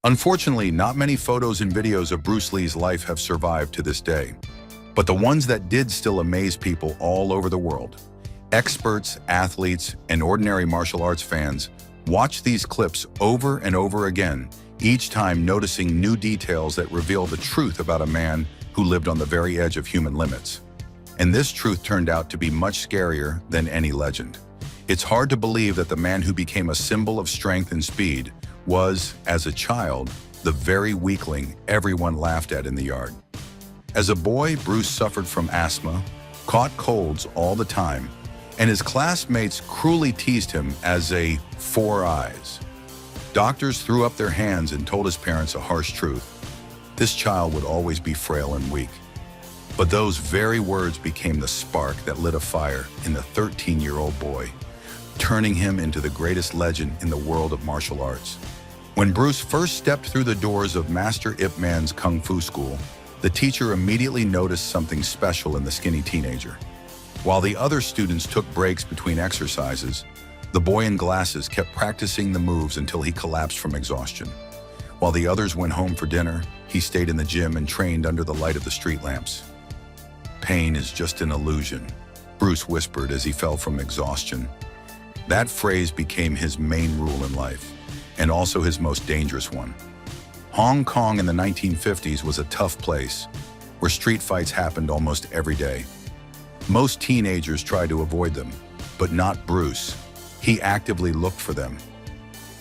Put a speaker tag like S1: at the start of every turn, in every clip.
S1: Unfortunately, not many photos and videos of Bruce Lee's life have survived to this day, but the ones that did still amaze people all over the world. Experts, athletes, and ordinary martial arts fans watch these clips over and over again, each time noticing new details that reveal the truth about a man who lived on the very edge of human limits. And this truth turned out to be much scarier than any legend. It's hard to believe that the man who became a symbol of strength and speed was, as a child, the very weakling everyone laughed at in the yard. As a boy, Bruce suffered from asthma, caught colds all the time, and his classmates cruelly teased him as a four eyes. Doctors threw up their hands and told his parents a harsh truth. This child would always be frail and weak. But those very words became the spark that lit a fire in the 13-year-old boy, turning him into the greatest legend in the world of martial arts. When Bruce first stepped through the doors of Master Ip Man's Kung Fu school, the teacher immediately noticed something special in the skinny teenager. While the other students took breaks between exercises, the boy in glasses kept practicing the moves until he collapsed from exhaustion. While the others went home for dinner, he stayed in the gym and trained under the light of the street lamps. "Pain is just an illusion," Bruce whispered as he fell from exhaustion. That phrase became his main rule in life, and also his most dangerous one. Hong Kong in the 1950s was a tough place, where street fights happened almost every day. Most teenagers tried to avoid them, but not Bruce. He actively looked for them.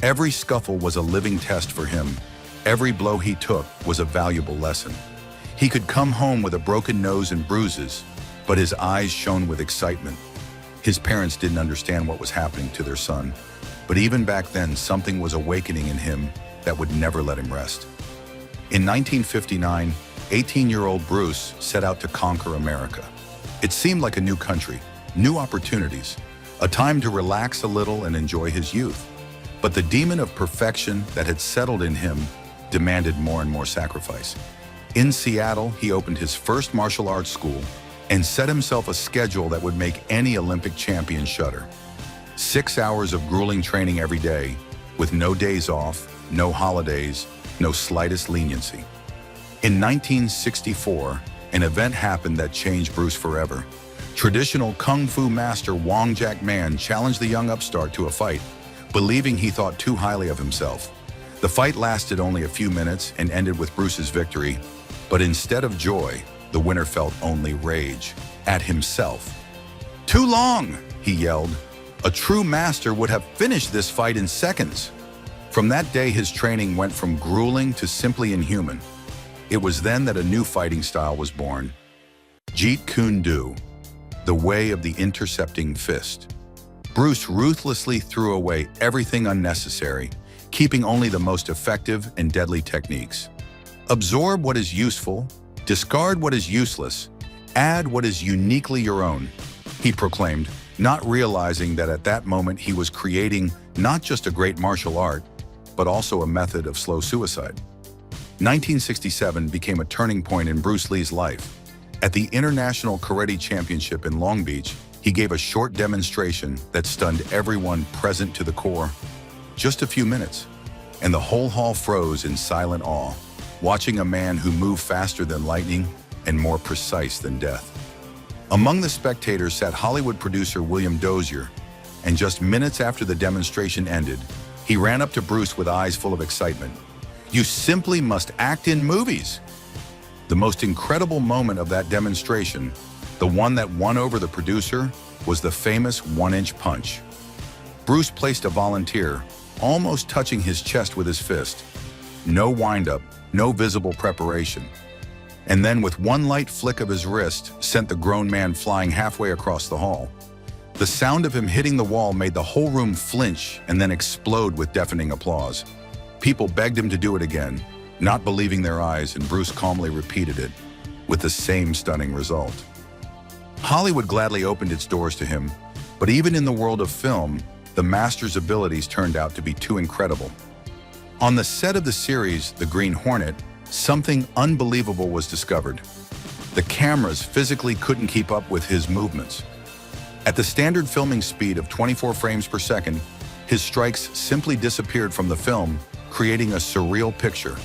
S1: Every scuffle was a living test for him. Every blow he took was a valuable lesson. He could come home with a broken nose and bruises, but his eyes shone with excitement. His parents didn't understand what was happening to their son, but even back then, something was awakening in him that would never let him rest. In 1959, 18-year-old Bruce set out to conquer America. It seemed like a new country, new opportunities, a time to relax a little and enjoy his youth. But the demon of perfection that had settled in him demanded more and more sacrifice. In Seattle, he opened his first martial arts school and set himself a schedule that would make any Olympic champion shudder. 6 hours of grueling training every day, with no days off, no holidays, no slightest leniency. In 1964, an event happened that changed Bruce forever. Traditional Kung Fu master Wong Jack Man challenged the young upstart to a fight, believing he thought too highly of himself. The fight lasted only a few minutes and ended with Bruce's victory, but instead of joy, the winner felt only rage at himself. "Too long!" he yelled. "A true master would have finished this fight in seconds." From that day, his training went from grueling to simply inhuman. It was then that a new fighting style was born: Jeet Kune Do, the way of the intercepting fist. Bruce ruthlessly threw away everything unnecessary, keeping only the most effective and deadly techniques. Absorb what is useful, discard what is useless, add what is uniquely your own, he proclaimed, not realizing that at that moment he was creating not just a great martial art, but also a method of slow suicide. 1967 became a turning point in Bruce Lee's life. At the International Karate Championship in Long Beach, he gave a short demonstration that stunned everyone present to the core. Just a few minutes, and the whole hall froze in silent awe, watching a man who moved faster than lightning and more precise than death. Among the spectators sat Hollywood producer William Dozier, and just minutes after the demonstration ended, he ran up to Bruce with eyes full of excitement. "You simply must act in movies." The most incredible moment of that demonstration, the one that won over the producer, was the famous 1-inch punch. Bruce placed a volunteer, almost touching his chest with his fist. No windup, no visible preparation. And then with one light flick of his wrist, sent the grown man flying halfway across the hall. The sound of him hitting the wall made the whole room flinch and then explode with deafening applause. People begged him to do it again, not believing their eyes, and Bruce calmly repeated it, with the same stunning result. Hollywood gladly opened its doors to him, but even in the world of film, the master's abilities turned out to be too incredible. On the set of the series, The Green Hornet, something unbelievable was discovered. The cameras physically couldn't keep up with his movements. At the standard filming speed of 24 frames per second, his strikes simply disappeared from the film, creating a surreal picture,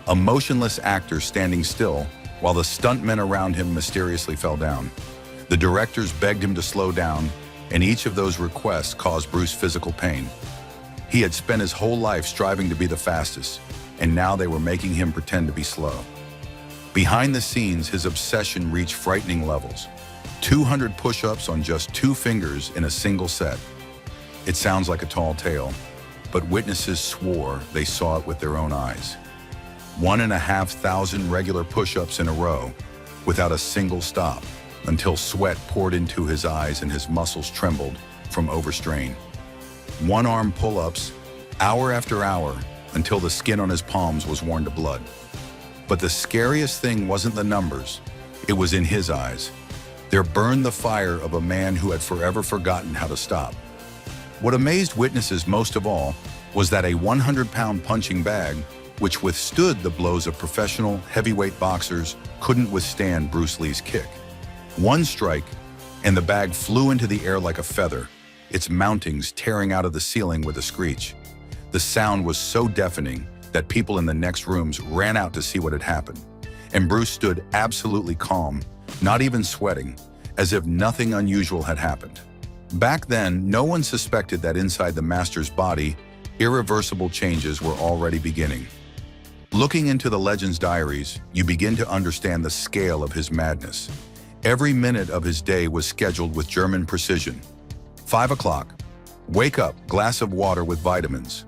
S1: a motionless actor standing still while the stuntmen around him mysteriously fell down. The directors begged him to slow down, and each of those requests caused Bruce physical pain. He had spent his whole life striving to be the fastest, and now they were making him pretend to be slow. Behind the scenes, his obsession reached frightening levels. 200 push-ups on just 2 fingers in a single set. It sounds like a tall tale, but witnesses swore they saw it with their own eyes. 1,500 regular push-ups in a row, without a single stop, until sweat poured into his eyes and his muscles trembled from overstrain. 1-arm pull-ups, hour after hour, until the skin on his palms was worn to blood. But the scariest thing wasn't the numbers, it was in his eyes. There burned the fire of a man who had forever forgotten how to stop. What amazed witnesses most of all was that a 100-pound punching bag, which withstood the blows of professional heavyweight boxers, couldn't withstand Bruce Lee's kick. One strike, and the bag flew into the air like a feather, its mountings tearing out of the ceiling with a screech. The sound was so deafening that people in the next rooms ran out to see what had happened. And Bruce stood absolutely calm, not even sweating, as if nothing unusual had happened. Back then, no one suspected that inside the master's body, irreversible changes were already beginning. Looking into the legend's diaries, you begin to understand the scale of his madness. Every minute of his day was scheduled with German precision. 5 o'clock, wake up, glass of water with vitamins.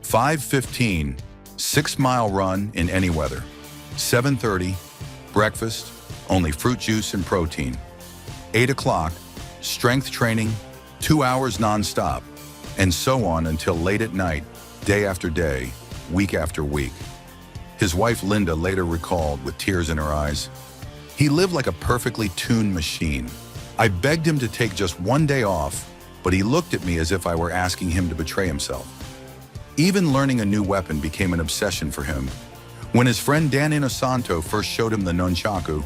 S1: 5:15, 6-mile run in any weather. 7:30, breakfast, only fruit juice and protein. 8 o'clock, strength training, 2 hours non-stop, and so on until late at night, day after day, week after week. His wife Linda later recalled with tears in her eyes, "He lived like a perfectly tuned machine. I begged him to take just 1 day off, but he looked at me as if I were asking him to betray himself." Even learning a new weapon became an obsession for him. When his friend Dan Inosanto first showed him the nunchaku,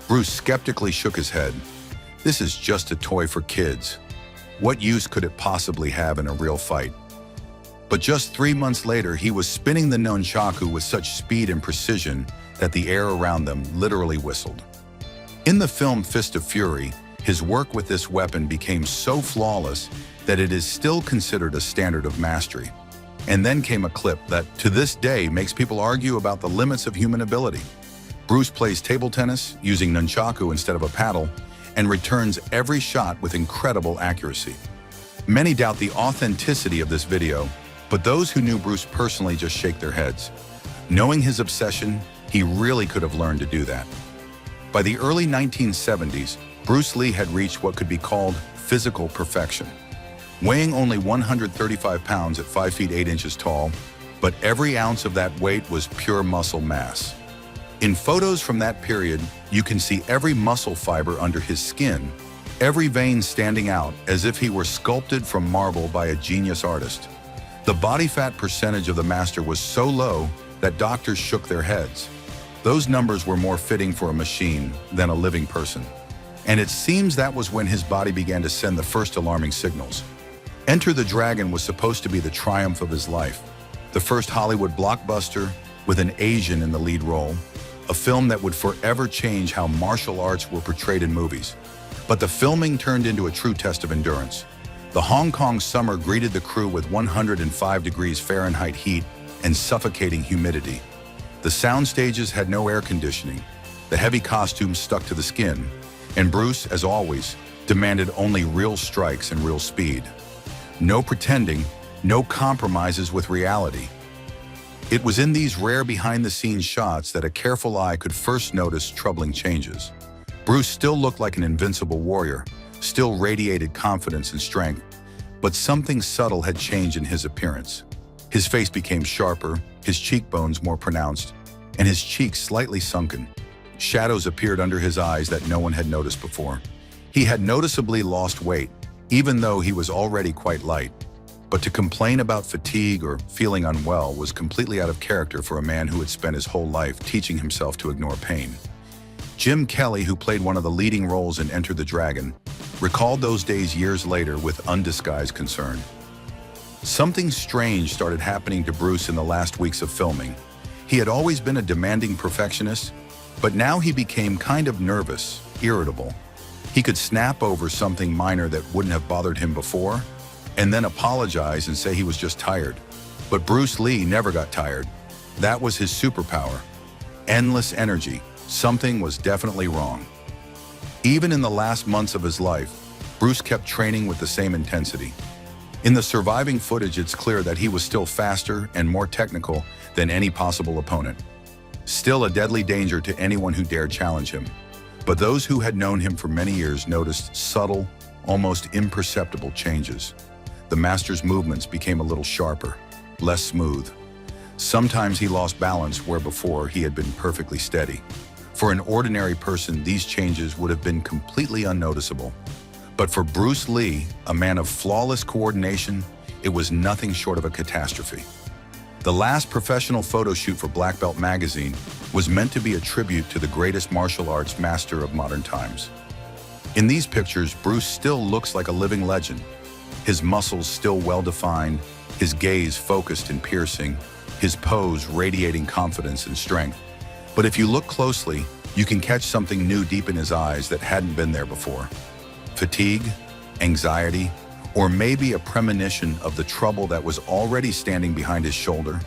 S1: Bruce skeptically shook his head. "This is just a toy for kids. What use could it possibly have in a real fight?" But just 3 months later, he was spinning the nunchaku with such speed and precision that the air around them literally whistled. In the film Fist of Fury, his work with this weapon became so flawless that it is still considered a standard of mastery. And then came a clip that, to this day, makes people argue about the limits of human ability. Bruce plays table tennis using nunchaku instead of a paddle and returns every shot with incredible accuracy. Many doubt the authenticity of this video, but those who knew Bruce personally just shake their heads. Knowing his obsession, he really could have learned to do that. By the early 1970s, Bruce Lee had reached what could be called physical perfection. Weighing only 135 pounds at 5 feet 8 inches tall, but every ounce of that weight was pure muscle mass. In photos from that period, you can see every muscle fiber under his skin, every vein standing out as if he were sculpted from marble by a genius artist. The body fat percentage of the master was so low that doctors shook their heads. Those numbers were more fitting for a machine than a living person. And it seems that was when his body began to send the first alarming signals. Enter the Dragon was supposed to be the triumph of his life, the first Hollywood blockbuster with an Asian in the lead role, a film that would forever change how martial arts were portrayed in movies. But the filming turned into a true test of endurance. The Hong Kong summer greeted the crew with 105 degrees Fahrenheit heat and suffocating humidity. The sound stages had no air conditioning, the heavy costumes stuck to the skin, and Bruce, as always, demanded only real strikes and real speed. No pretending, no compromises with reality. It was in these rare behind-the-scenes shots that a careful eye could first notice troubling changes. Bruce still looked like an invincible warrior, still radiated confidence and strength, but something subtle had changed in his appearance. His face became sharper, his cheekbones more pronounced, and his cheeks slightly sunken. Shadows appeared under his eyes that no one had noticed before. He had noticeably lost weight, even though he was already quite light. But to complain about fatigue or feeling unwell was completely out of character for a man who had spent his whole life teaching himself to ignore pain. Jim Kelly, who played one of the leading roles in Enter the Dragon, recalled those days years later with undisguised concern. Something strange started happening to Bruce in the last weeks of filming. He had always been a demanding perfectionist, but now he became kind of nervous, irritable. He could snap over something minor that wouldn't have bothered him before, and then apologize and say he was just tired. But Bruce Lee never got tired. That was his superpower. Endless energy. Something was definitely wrong. Even in the last months of his life, Bruce kept training with the same intensity. In the surviving footage, it's clear that he was still faster and more technical than any possible opponent. Still a deadly danger to anyone who dared challenge him. But those who had known him for many years noticed subtle, almost imperceptible changes. The master's movements became a little sharper, less smooth. Sometimes he lost balance where before he had been perfectly steady. For an ordinary person, these changes would have been completely unnoticeable. But for Bruce Lee, a man of flawless coordination, it was nothing short of a catastrophe. The last professional photo shoot for Black Belt magazine was meant to be a tribute to the greatest martial arts master of modern times. In these pictures, Bruce still looks like a living legend. His muscles still well-defined, his gaze focused and piercing, his pose radiating confidence and strength. But if you look closely, you can catch something new deep in his eyes that hadn't been there before. Fatigue, anxiety, or maybe a premonition of the trouble that was already standing behind his shoulder.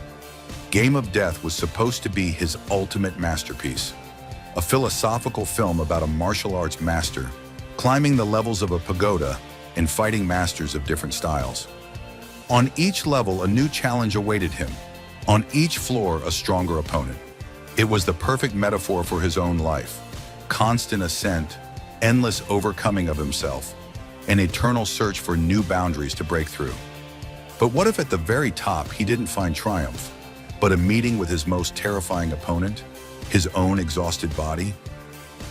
S1: Game of Death was supposed to be his ultimate masterpiece, a philosophical film about a martial arts master climbing the levels of a pagoda and fighting masters of different styles. On each level, a new challenge awaited him. On each floor, a stronger opponent. It was the perfect metaphor for his own life. Constant ascent, endless overcoming of himself, an eternal search for new boundaries to break through. But what if at the very top he didn't find triumph, but a meeting with his most terrifying opponent, his own exhausted body?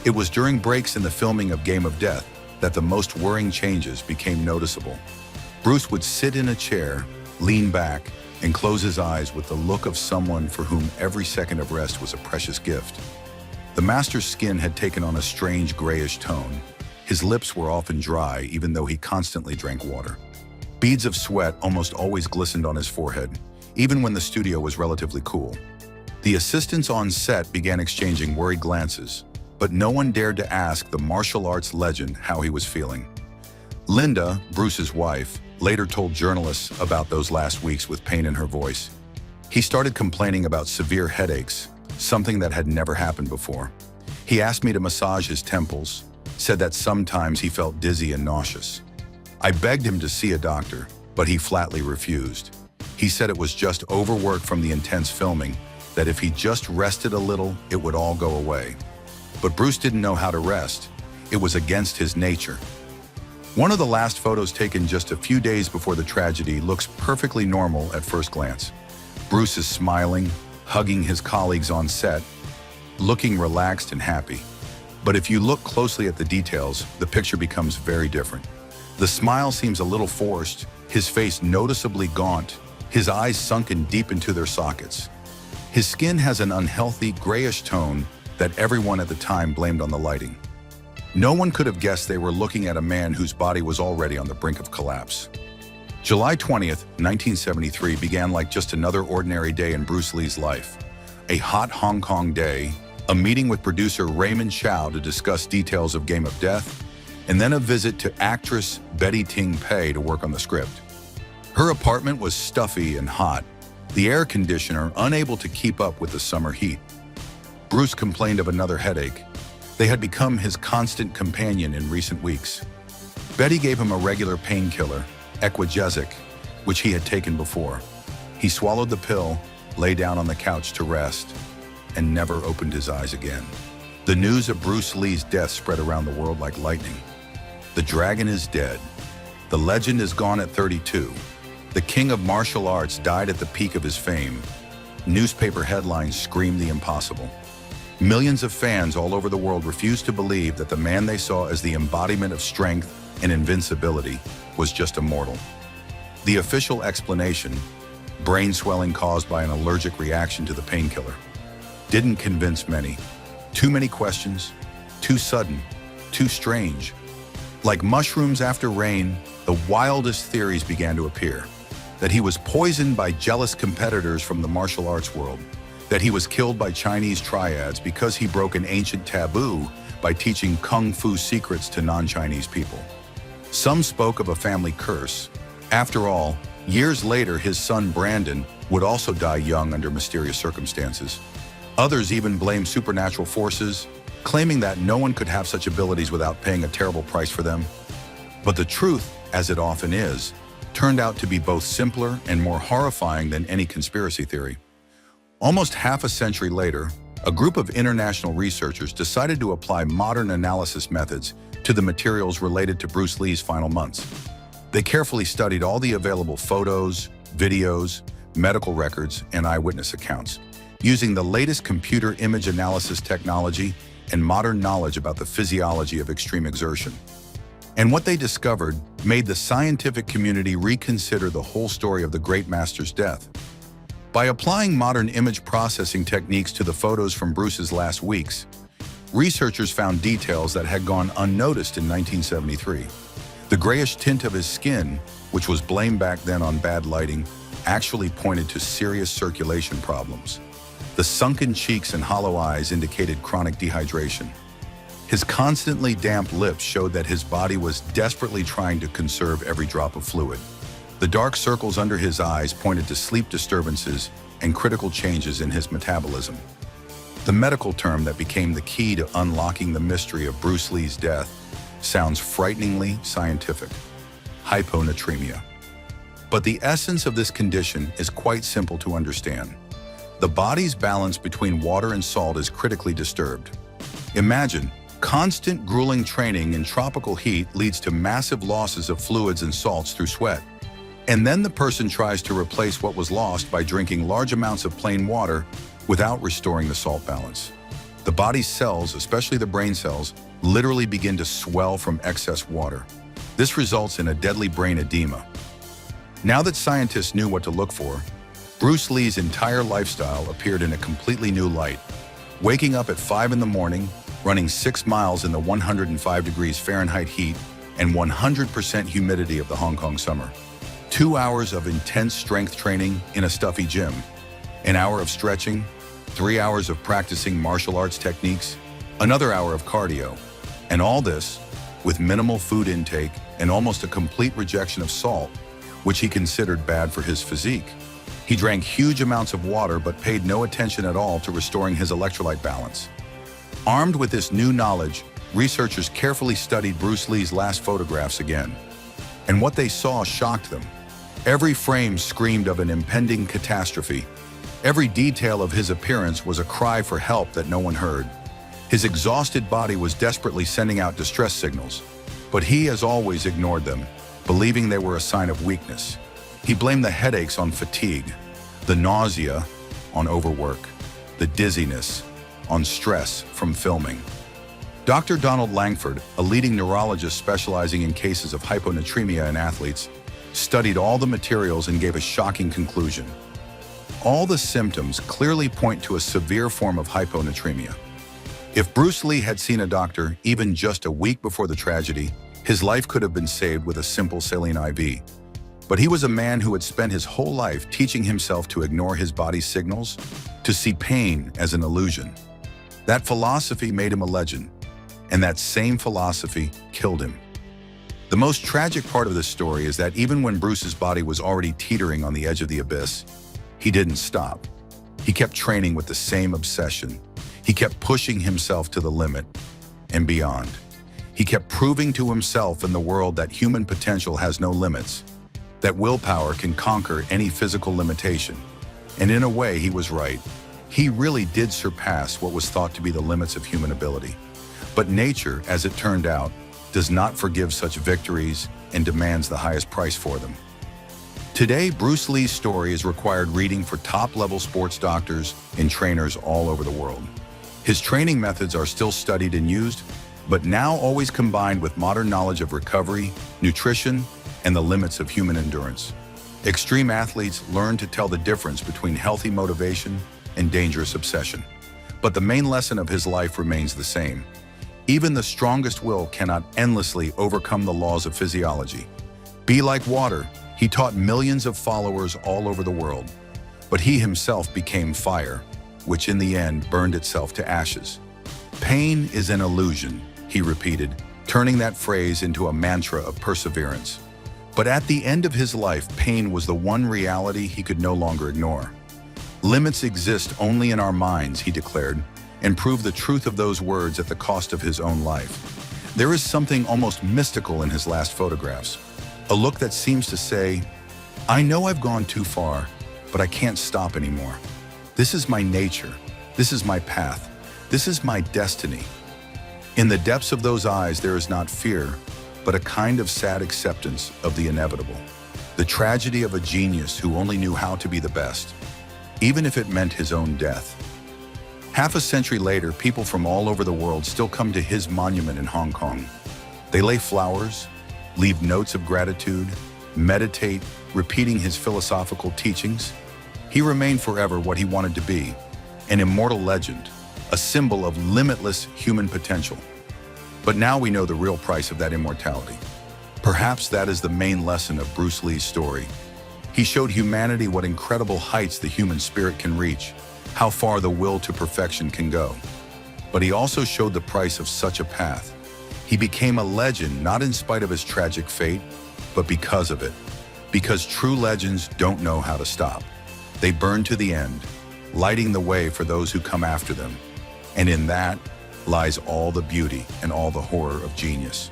S1: It was during breaks in the filming of Game of Death that the most worrying changes became noticeable. Bruce would sit in a chair, lean back, and close his eyes with the look of someone for whom every second of rest was a precious gift. The master's skin had taken on a strange grayish tone. His lips were often dry, even though he constantly drank water. Beads of sweat almost always glistened on his forehead, even when the studio was relatively cool. The assistants on set began exchanging worried glances, but no one dared to ask the martial arts legend how he was feeling. Linda, Bruce's wife, later told journalists about those last weeks with pain in her voice. He started complaining about severe headaches, something that had never happened before. He asked me to massage his temples, said that sometimes he felt dizzy and nauseous. I begged him to see a doctor, but he flatly refused. He said it was just overwork from the intense filming, that if he just rested a little, it would all go away. But Bruce didn't know how to rest. It was against his nature. One of the last photos taken just a few days before the tragedy looks perfectly normal at first glance. Bruce is smiling, hugging his colleagues on set, looking relaxed and happy. But if you look closely at the details, the picture becomes very different. The smile seems a little forced, his face noticeably gaunt, his eyes sunken deep into their sockets. His skin has an unhealthy, grayish tone that everyone at the time blamed on the lighting. No one could have guessed they were looking at a man whose body was already on the brink of collapse. July 20th, 1973 began like just another ordinary day in Bruce Lee's life. A hot Hong Kong day, a meeting with producer Raymond Chow to discuss details of Game of Death, and then a visit to actress Betty Ting Pei to work on the script. Her apartment was stuffy and hot, the air conditioner unable to keep up with the summer heat. Bruce complained of another headache. They had become his constant companion in recent weeks. Betty gave him a regular painkiller, Equagesic, which he had taken before. He swallowed the pill, lay down on the couch to rest, and never opened his eyes again. The news of Bruce Lee's death spread around the world like lightning. The dragon is dead. The legend is gone at 32. The king of martial arts died at the peak of his fame. Newspaper headlines screamed the impossible. Millions of fans all over the world refused to believe that the man they saw as the embodiment of strength and invincibility was just a mortal. The official explanation, brain swelling caused by an allergic reaction to the painkiller, didn't convince many. Too many questions, too sudden, too strange. Like mushrooms after rain, the wildest theories began to appear. that he was poisoned by jealous competitors from the martial arts world, that he was killed by Chinese triads because he broke an ancient taboo by teaching kung fu secrets to non-Chinese people. Some spoke of a family curse. After all, years later, his son Brandon would also die young under mysterious circumstances. Others even blamed supernatural forces, claiming that no one could have such abilities without paying a terrible price for them. But the truth, as it often is, turned out to be both simpler and more horrifying than any conspiracy theory. Almost half a century later, a group of international researchers decided to apply modern analysis methods to the materials related to Bruce Lee's final months. They carefully studied all the available photos, videos, medical records, and eyewitness accounts, using the latest computer image analysis technology and modern knowledge about the physiology of extreme exertion. And what they discovered made the scientific community reconsider the whole story of the great master's death. By applying modern image processing techniques to the photos from Bruce's last weeks, researchers found details that had gone unnoticed in 1973. The grayish tint of his skin, which was blamed back then on bad lighting, actually pointed to serious circulation problems. The sunken cheeks and hollow eyes indicated chronic dehydration. His constantly damp lips showed that his body was desperately trying to conserve every drop of fluid. The dark circles under his eyes pointed to sleep disturbances and critical changes in his metabolism. The medical term that became the key to unlocking the mystery of Bruce Lee's death sounds frighteningly scientific: hyponatremia. But the essence of this condition is quite simple to understand. The body's balance between water and salt is critically disturbed. Imagine, constant grueling training in tropical heat leads to massive losses of fluids and salts through sweat. And then the person tries to replace what was lost by drinking large amounts of plain water without restoring the salt balance. The body's cells, especially the brain cells, literally begin to swell from excess water. This results in a deadly brain edema. Now that scientists knew what to look for, Bruce Lee's entire lifestyle appeared in a completely new light. Waking up at 5 in the morning, running 6 miles in the 105 degrees Fahrenheit heat and 100% humidity of the Hong Kong summer. 2 hours of intense strength training in a stuffy gym. An hour of stretching, 3 hours of practicing martial arts techniques, another hour of cardio. And all this with minimal food intake and almost a complete rejection of salt, which he considered bad for his physique. He drank huge amounts of water but paid no attention at all to restoring his electrolyte balance. Armed with this new knowledge, researchers carefully studied Bruce Lee's last photographs again. And what they saw shocked them. Every frame screamed of an impending catastrophe. Every detail of his appearance was a cry for help that no one heard. His exhausted body was desperately sending out distress signals, but he, as always, ignored them, believing they were a sign of weakness. He blamed the headaches on fatigue, the nausea on overwork, the dizziness on stress from filming. Dr. Donald Langford, a leading neurologist specializing in cases of hyponatremia in athletes, studied all the materials and gave a shocking conclusion. All the symptoms clearly point to a severe form of hyponatremia. If Bruce Lee had seen a doctor even just a week before the tragedy, his life could have been saved with a simple saline IV. But he was a man who had spent his whole life teaching himself to ignore his body's signals, to see pain as an illusion. That philosophy made him a legend, and that same philosophy killed him. The most tragic part of this story is that even when Bruce's body was already teetering on the edge of the abyss, he didn't stop. He kept training with the same obsession. He kept pushing himself to the limit and beyond. He kept proving to himself and the world that human potential has no limits, that willpower can conquer any physical limitation. And in a way, he was right. He really did surpass what was thought to be the limits of human ability. But nature, as it turned out, does not forgive such victories and demands the highest price for them. Today, Bruce Lee's story is required reading for top-level sports doctors and trainers all over the world. His training methods are still studied and used, but now always combined with modern knowledge of recovery, nutrition, and the limits of human endurance. Extreme athletes learn to tell the difference between healthy motivation and dangerous obsession. But the main lesson of his life remains the same. Even the strongest will cannot endlessly overcome the laws of physiology. Be like water, He taught millions of followers all over the world, but he himself became fire, which in the end burned itself to ashes. Pain is an illusion, he repeated, turning that phrase into a mantra of perseverance. But at the end of his life, pain was the one reality he could no longer ignore. Limits exist only in our minds, he declared, and proved the truth of those words at the cost of his own life. There is something almost mystical in his last photographs, a look that seems to say, I know I've gone too far, but I can't stop anymore. This is my nature. This is my path. This is my destiny. In the depths of those eyes, there is not fear, but a kind of sad acceptance of the inevitable. The tragedy of a genius who only knew how to be the best, even if it meant his own death. Half a century later, people from all over the world still come to his monument in Hong Kong. They lay flowers, leave notes of gratitude, meditate, repeating his philosophical teachings. He remained forever what he wanted to be, an immortal legend, a symbol of limitless human potential. But now we know the real price of that immortality. Perhaps that is the main lesson of Bruce Lee's story. He showed humanity what incredible heights the human spirit can reach, how far the will to perfection can go. But he also showed the price of such a path. He became a legend not in spite of his tragic fate, but because of it. Because true legends don't know how to stop. They burn to the end, lighting the way for those who come after them. And in that lies all the beauty and all the horror of genius.